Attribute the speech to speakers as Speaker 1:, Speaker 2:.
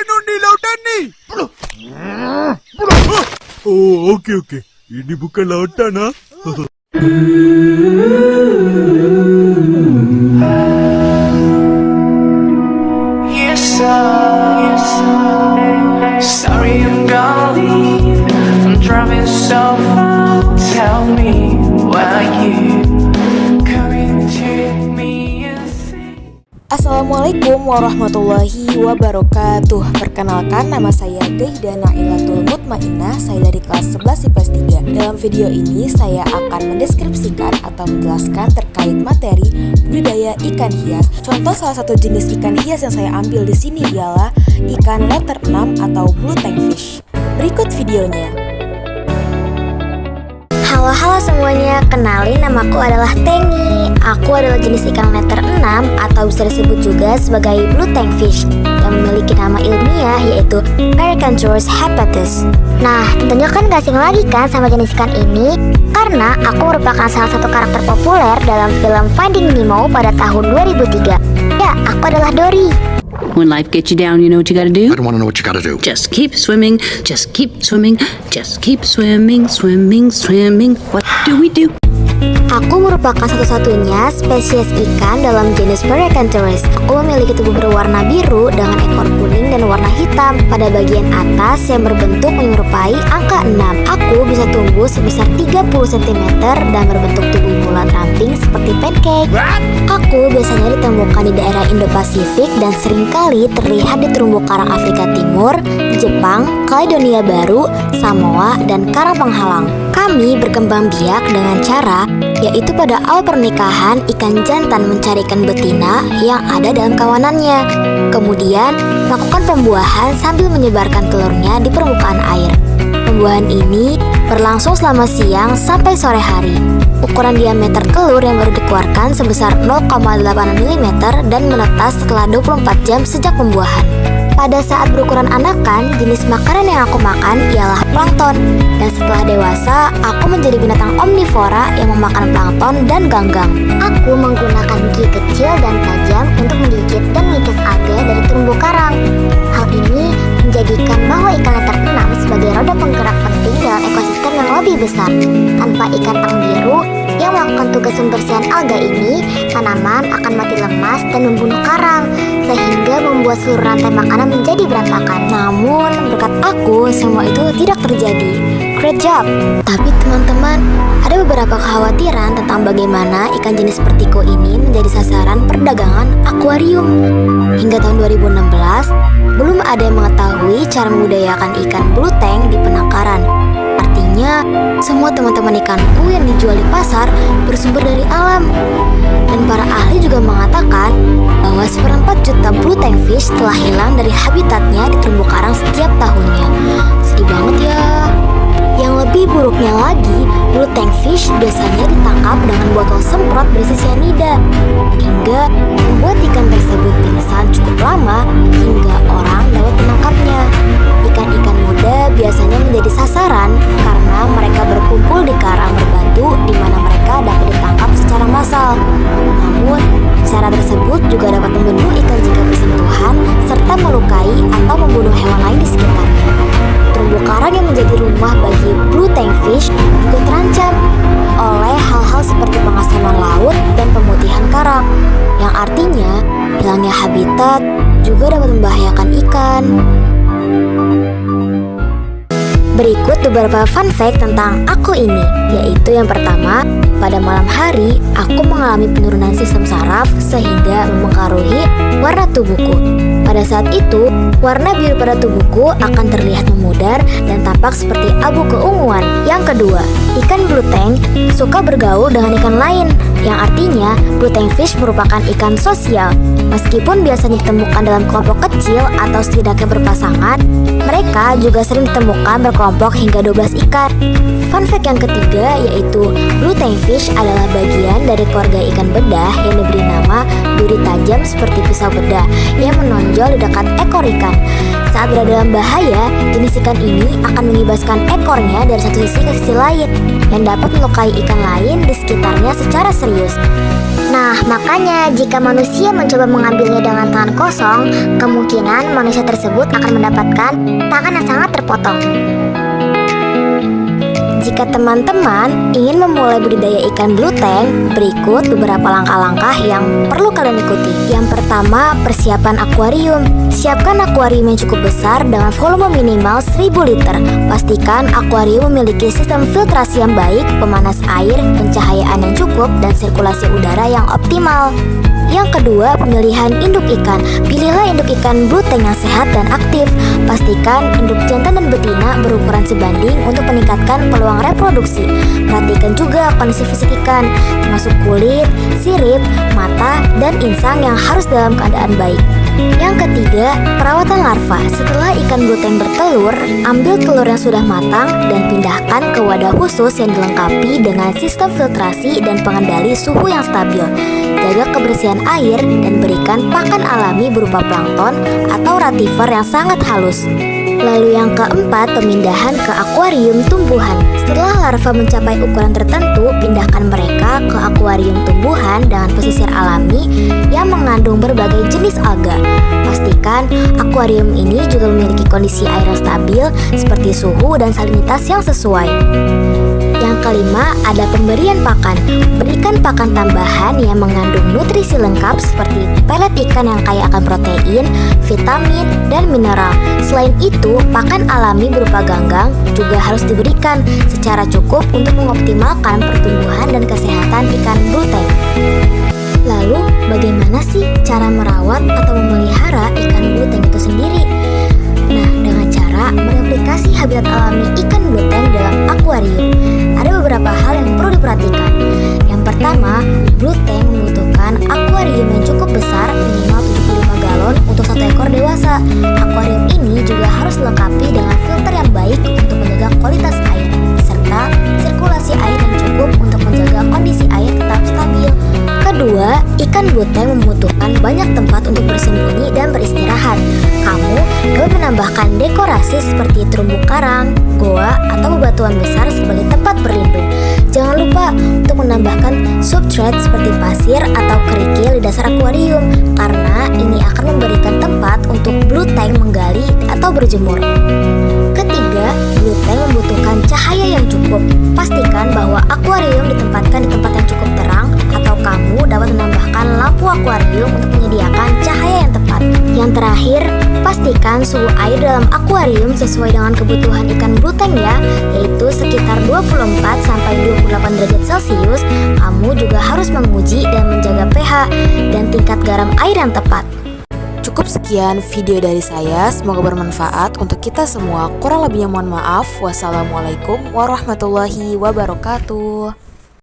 Speaker 1: Anu di lautan nih. Oh, oke. Ini bukan lautan, ha?
Speaker 2: Sorry, I'm gonna leave. I'm driving so far. Tell me why you couldn't treat me and say.
Speaker 3: Assalamualaikum warahmatullahi wabarakatuh. Perkenalkan, nama saya Gaida Nailatul Mutmainnah. Saya dari kelas 11 IPS 3. Dalam video ini saya akan mendeskripsikan atau menjelaskan terkait materi budidaya ikan hias. Contoh salah satu jenis ikan hias yang saya ambil di sini ialah ikan letter 6 atau blue tank fish. Berikut videonya.
Speaker 4: Halo semuanya, kenalin namaku adalah Tengi. Aku adalah jenis ikan letter 6 atau bisa disebut juga sebagai blue tank fish yang memiliki nama ilmiah yaitu Paracanthurus hepatus. Nah, tentunya kan gak asing lagi kan sama jenis ikan ini karena aku merupakan salah satu karakter populer dalam film Finding Nemo pada tahun 2003. Ya, aku adalah Dory.
Speaker 5: When life gets you down, you know what you gotta do?
Speaker 6: I don't want to know what you gotta do.
Speaker 5: Just keep swimming, just keep swimming, just keep swimming. What do we do?
Speaker 4: Aku merupakan satu-satunya spesies ikan dalam jenis Paracanthurus. Aku memiliki tubuh berwarna biru dengan ekor kuning dan warna hitam pada bagian atas yang berbentuk menyerupai angka 6. Aku bisa tumbuh sebesar 30 cm dan berbentuk tubuh bulat ramping seperti pancake. Aku biasanya ditemukan di daerah Indo-Pasifik dan seringkali terlihat di terumbu karang Afrika Timur, Jepang, Kaledonia Baru, Samoa, dan karang penghalang. Kami berkembang biak dengan cara yaitu pada awal pernikahan ikan jantan mencari ikan betina yang ada dalam kawanannya. Kemudian melakukan pembuahan sambil menyebarkan telurnya di permukaan air. Pembuahan ini berlangsung selama siang sampai sore hari. Ukuran diameter telur yang baru dikeluarkan sebesar 0,8 mm dan menetas setelah 24 jam sejak pembuahan. Pada saat berukuran anakan, jenis makanan yang aku makan ialah plankton. Dan setelah dewasa, aku menjadi binatang omnivora yang memakan plankton dan ganggang. Aku menggunakan gigi kecil dan tajam untuk menggigit dan mengikis alga dari terumbu karang. Hal ini menjadikan bahwa ikan letter 6 sebagai roda penggerak penting dalam ekosistem yang lebih besar. Tanpa ikan tang biru yang melakukan tugas pembersihan alga ini, tanaman akan mati lemas dan membunuh karang, sehingga membuat seluruh rantai makanan menjadi berantakan. Namun, berkat aku, semua itu tidak terjadi. Great job! Tapi teman-teman, ada beberapa kekhawatiran tentang bagaimana ikan jenis vertigo ini menjadi sasaran perdagangan akuarium. Hingga tahun 2016, belum ada yang mengetahui cara membudidayakan ikan blue tank di penangkaran. Artinya, semua teman-teman ikanku yang dijual di pasar bersumber dari alam. Dan para ahli juga mengatakan bahwa 1/4 juta blue tank fish telah hilang dari habitatnya di terumbu karang setiap tahunnya. Sedih banget ya. Yang lebih buruknya lagi, blue tank fish biasanya ditangkap dengan botol semprot berisi cyanida, hingga membuat ikan tersebut pingsan cukup lama hingga orang dapat menangkapnya. Ikan-ikan muda biasanya menjadi sasaran karena mereka berkumpul di karang berbatu di mana mereka dapat ditangkap secara massal. Namun, cara tersebut juga dapat membunuh ikan jika bersentuhan serta melukai atau membunuh hewan lain di sekitarnya. Terumbu karang yang menjadi rumah bagi blue tank fish juga terancam oleh hal-hal seperti pengasaman laut dan pemutihan karang, yang artinya hilangnya habitat juga dapat membahayakan ikan. Berikut beberapa fun fact tentang aku ini, yaitu yang pertama, pada malam hari aku mengalami penurunan sistem saraf sehingga mempengaruhi warna tubuhku. Pada saat itu, warna biru pada tubuhku akan terlihat memudar dan tampak seperti abu keunguan. Yang kedua, ikan blue tank suka bergaul dengan ikan lain, yang artinya blue tank fish merupakan ikan sosial. Meskipun biasanya ditemukan dalam kelompok kecil atau setidaknya berpasangan, mereka juga sering ditemukan berkelompok hingga 12 ikan. Fun fact yang ketiga yaitu blue tank fish adalah bagian dari keluarga ikan bedah yang diberi nama duri tajam seperti pisau bedah yang menonjol di dekat ekor ikan. Saat berada dalam bahaya, jenis ikan ini akan mengibaskan ekornya dari satu sisi ke sisi lain yang dapat melukai ikan lain di sekitarnya secara serius. Nah, makanya jika manusia mencoba mengambilnya dengan tangan kosong, kemungkinan manusia tersebut akan mendapatkan tangan yang sangat terpotong. Jika teman-teman ingin memulai budidaya ikan blue tank, berikut beberapa langkah-langkah yang perlu kalian ikuti. Yang pertama, persiapan akuarium. Siapkan akuarium yang cukup besar dengan volume minimal 1000 liter. Pastikan akuarium memiliki sistem filtrasi yang baik, pemanas air, pencahayaan yang cukup, dan sirkulasi udara yang optimal. Yang kedua, pemilihan induk ikan. Pilihlah induk ikan blue tank yang sehat dan aktif. Pastikan induk jantan dan betina berukuran sebanding untuk meningkatkan peluang reproduksi. Perhatikan juga kondisi fisik ikan, termasuk kulit, sirip, mata, dan insang yang harus dalam keadaan baik. Yang ketiga, perawatan larva. Setelah ikan blue tank bertelur, ambil telur yang sudah matang dan pindahkan ke wadah khusus yang dilengkapi dengan sistem filtrasi dan pengendali suhu yang stabil. Jaga kebersihan air dan berikan pakan alami berupa plankton atau rativer yang sangat halus. Lalu yang keempat, pemindahan ke akuarium tumbuhan. Setelah larva mencapai ukuran tertentu, pindahkan mereka ke akuarium tumbuhan dengan pesisir alami yang mengandung berbagai jenis alga. Pastikan akuarium ini juga memiliki kondisi air yang stabil seperti suhu dan salinitas yang sesuai. Yang kelima, ada pemberian pakan. Berikan pakan tambahan yang mengandung nutrisi lengkap seperti pelet ikan yang kaya akan protein, vitamin, dan mineral. Selain itu, pakan alami berupa ganggang juga harus diberikan secara cukup untuk mengoptimalkan pertumbuhan dan kesehatan ikan blue tank. Lalu, bagaimana sih cara merawat atau memelihara ikan blue tank itu sendiri? Nah, dengan cara mereplikasi habitat alami ikan blue tank dalam akuarium. Ada beberapa hal yang perlu diperhatikan. Yang pertama, blue tank membutuhkan akuarium yang cukup besar, minimal 75 galon untuk satu ekor dewasa. Akuarium ini juga harus dilengkapi dengan filter yang baik untuk menjaga kualitas air, serta sirkulasi air yang cukup untuk menjaga kondisi air tetap stabil. Kedua, ikan blue tank membutuhkan banyak tempat untuk bersembunyi dan beristirahat. Kamu dapat menambahkan dekorasi seperti terumbu karang, goa, atau bebatuan besar sebagai tempat berlindung. Jangan lupa untuk menambahkan substrate seperti pasir atau kerikil di dasar akuarium, karena ini akan memberikan tempat untuk blue tank menggali atau berjemur. Ketiga, blue tank membutuhkan cahaya yang cukup. Pastikan bahwa akuarium ditempatkan di tempat yang cukup terang, atau kamu dapat menambahkan lampu akuarium untuk menyediakan cahaya yang tepat. Yang terakhir, pastikan suhu air dalam akuarium sesuai dengan kebutuhan ikan blue tank ya, yaitu sekitar 24-28 derajat Celcius. Kamu juga harus menguji dan menjaga pH dan tingkat garam air yang tepat.
Speaker 3: Cukup sekian video dari saya, semoga bermanfaat untuk kita semua. Kurang lebihnya mohon maaf. Wassalamualaikum warahmatullahi wabarakatuh.